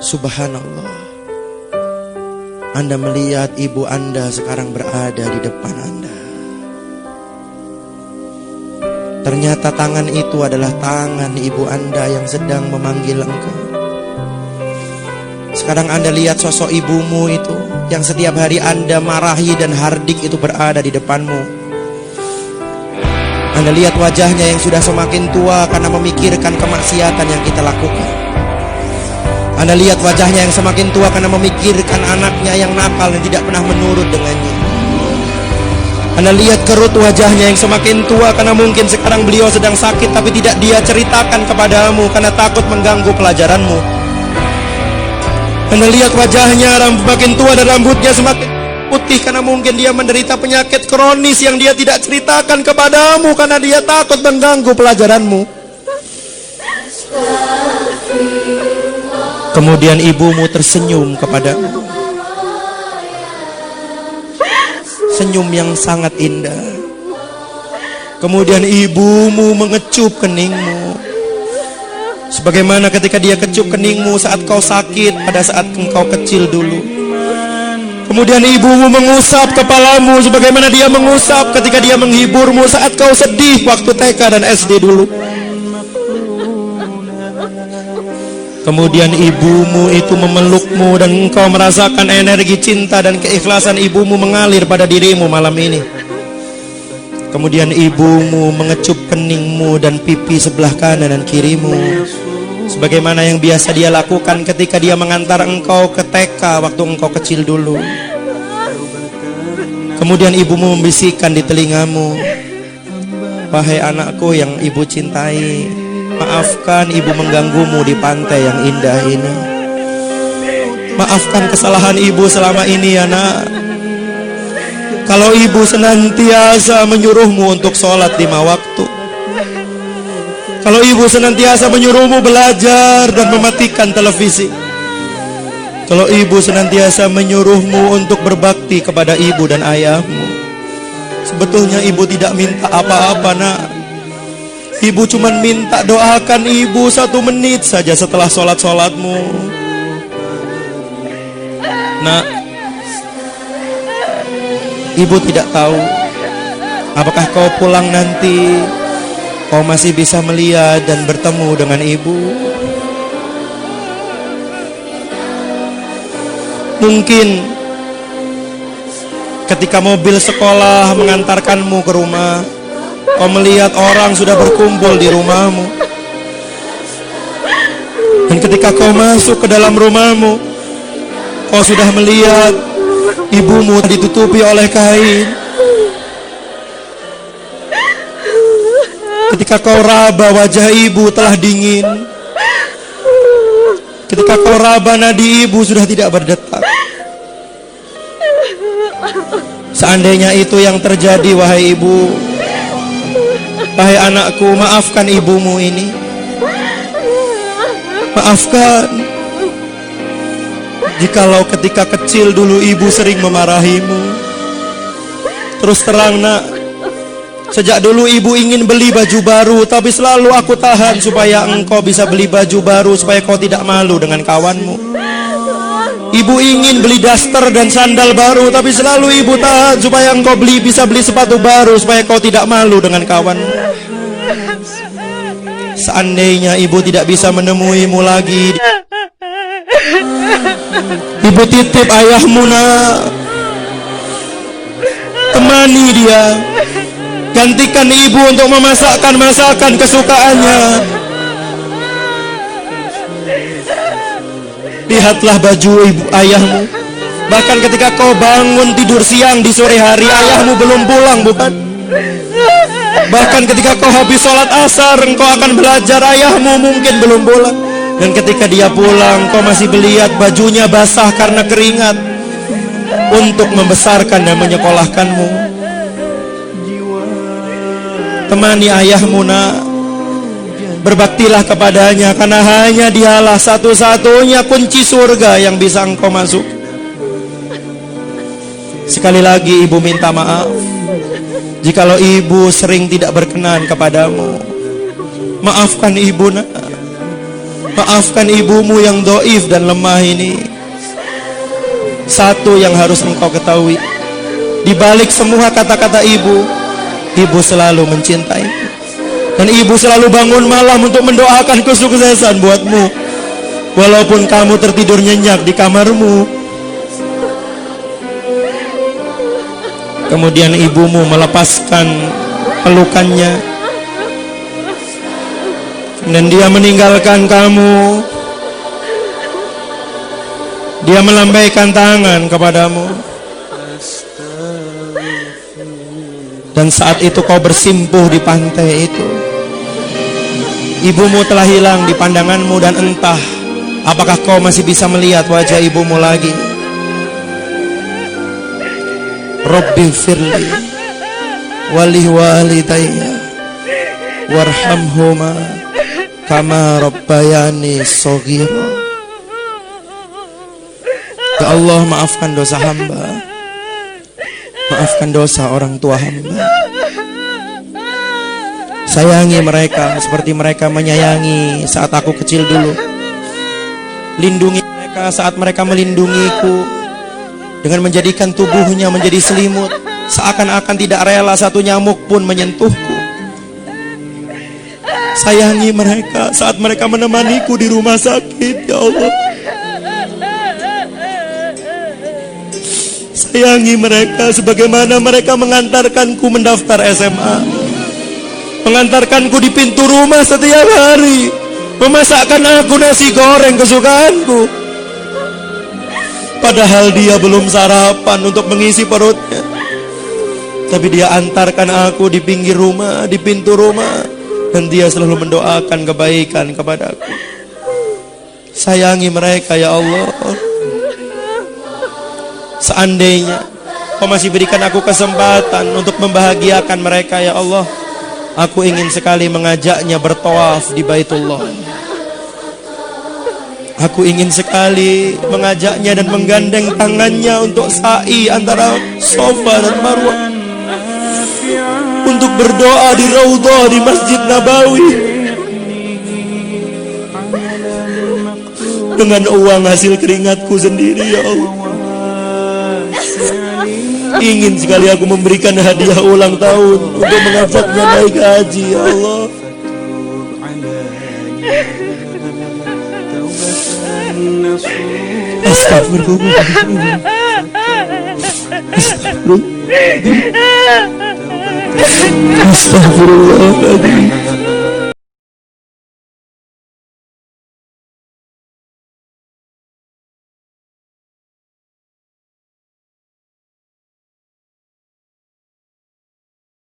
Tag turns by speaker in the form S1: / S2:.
S1: Subhanallah, Anda melihat ibu Anda sekarang berada di depan Anda. Ternyata tangan itu adalah tangan ibu Anda yang sedang memanggil engkau. Sekarang Anda lihat sosok ibumu itu yang setiap hari Anda marahi dan hardik itu berada di depanmu. Anda lihat wajahnya yang sudah semakin tua karena memikirkan kemaksiatan yang kita lakukan. Anda lihat wajahnya yang semakin tua karena memikirkan anaknya yang nakal dan tidak pernah menurut dengannya. Anda lihat kerut wajahnya yang semakin tua karena mungkin sekarang beliau sedang sakit tapi tidak dia ceritakan kepadamu karena takut mengganggu pelajaranmu. Anda lihat wajahnya makin tua dan rambutnya semakin putih karena mungkin dia menderita penyakit kronis yang dia tidak ceritakan kepadamu karena dia takut mengganggu pelajaranmu. Kemudian ibumu tersenyum kepadamu, senyum yang sangat indah. Kemudian ibumu mengecup keningmu, sebagaimana ketika dia kecup keningmu saat kau sakit pada saat engkau kecil dulu. Kemudian ibumu mengusap kepalamu sebagaimana dia mengusap ketika dia menghiburmu saat kau sedih waktu TK dan SD dulu. Kemudian ibumu itu memelukmu dan engkau merasakan energi cinta dan keikhlasan ibumu mengalir pada dirimu malam ini. Kemudian ibumu mengecup keningmu dan pipi sebelah kanan dan kirimu, sebagaimana yang biasa dia lakukan ketika dia mengantar engkau ke TK waktu engkau kecil dulu. Kemudian ibumu membisikkan di telingamu, "Wahai anakku yang ibu cintai, maafkan ibu mengganggumu di pantai yang indah ini. Maafkan kesalahan ibu selama ini ya nak. Kalau ibu senantiasa menyuruhmu untuk sholat 5 waktu. Kalau ibu senantiasa menyuruhmu belajar dan mematikan televisi. Kalau ibu senantiasa menyuruhmu untuk berbakti kepada ibu dan ayahmu. Sebetulnya ibu tidak minta apa-apa nak. Ibu cuma minta doakan ibu 1 menit saja setelah sholat-sholatmu. Nak, ibu tidak tahu apakah kau pulang nanti kau masih bisa melihat dan bertemu dengan ibu. Mungkin ketika mobil sekolah mengantarkanmu ke rumah, kau melihat orang sudah berkumpul di rumahmu. Dan ketika kau masuk ke dalam rumahmu, kau sudah melihat ibumu ditutupi oleh kain. Ketika kau raba, wajah ibu telah dingin. Ketika kau raba, nadi ibu sudah tidak berdetak. Seandainya itu yang terjadi, wahai ibu, wahai anakku, maafkan ibumu ini. Maafkan. Jikalau ketika kecil dulu ibu sering memarahimu. Terus terang nak, sejak dulu ibu ingin beli baju baru, tapi selalu aku tahan supaya engkau bisa beli baju baru, supaya kau tidak malu dengan kawanmu. Ibu ingin beli daster dan sandal baru, tapi selalu ibu tahan supaya engkau bisa beli sepatu baru, supaya kau tidak malu dengan kawanmu. Seandainya ibu tidak bisa menemuimu lagi, ibu titip ayahmu nak. Temani dia. Gantikan ibu untuk memasakkan masakan kesukaannya. Lihatlah baju ibu ayahmu. Bahkan ketika kau bangun tidur siang di sore hari, ayahmu belum pulang, bukan? Bahkan ketika kau habis sholat asar, engkau akan belajar, ayahmu mungkin belum pulang. Dan ketika dia pulang, kau masih melihat bajunya basah karena keringat untuk membesarkan dan menyekolahkanmu. Temani ayahmu nak. Berbaktilah kepadanya, karena hanya dialah satu-satunya kunci surga yang bisa engkau masuk. Sekali lagi ibu minta maaf jikalau ibu sering tidak berkenan kepadamu. Maafkan ibu nak. Maafkan ibumu yang doif dan lemah ini. Satu yang harus engkau ketahui, di balik semua kata-kata ibu, ibu selalu mencintai. Dan ibu selalu bangun malam untuk mendoakan kesuksesan buatmu. Walaupun kamu tertidur nyenyak di kamarmu. Kemudian ibumu melepaskan pelukannya dan dia meninggalkan kamu. Dia melambaikan tangan kepadamu. Dan saat itu kau bersimpuh di pantai itu. Ibumu telah hilang di pandanganmu dan entah apakah kau masih bisa melihat wajah ibumu lagi. Rabbi firli wali walidayya warhamhuma kama rabbayani shaghira. Ya Allah, maafkan dosa hamba. Maafkan dosa orang tua hamba. Sayangi mereka seperti mereka menyayangi saat aku kecil dulu. Lindungi mereka saat mereka melindungiku, dengan menjadikan tubuhnya menjadi selimut, seakan-akan tidak rela satu nyamuk pun menyentuhku. Sayangi mereka saat mereka menemaniku di rumah sakit, ya Allah. Sayangi mereka sebagaimana mereka mengantarkanku mendaftar SMA, mengantarkanku di pintu rumah setiap hari, memasakkan aku nasi goreng kesukaanku. Padahal dia belum sarapan untuk mengisi perutnya, tapi dia antarkan aku di pinggir rumah, di pintu rumah, dan dia selalu mendoakan kebaikan kepadaku. Sayangi mereka ya Allah. Seandainya kau masih berikan aku kesempatan untuk membahagiakan mereka ya Allah, aku ingin sekali mengajaknya bertawaf di Baitullah. Aku ingin sekali mengajaknya dan menggandeng tangannya untuk sa'i antara Safa dan Marwah, untuk berdoa di Raudhah di Masjid Nabawi dengan uang hasil keringatku sendiri ya Allah. Ingin sekali aku memberikan hadiah ulang tahun untuk mengajaknya naik haji ya Allah. Astagfirullah. Astagfirullah.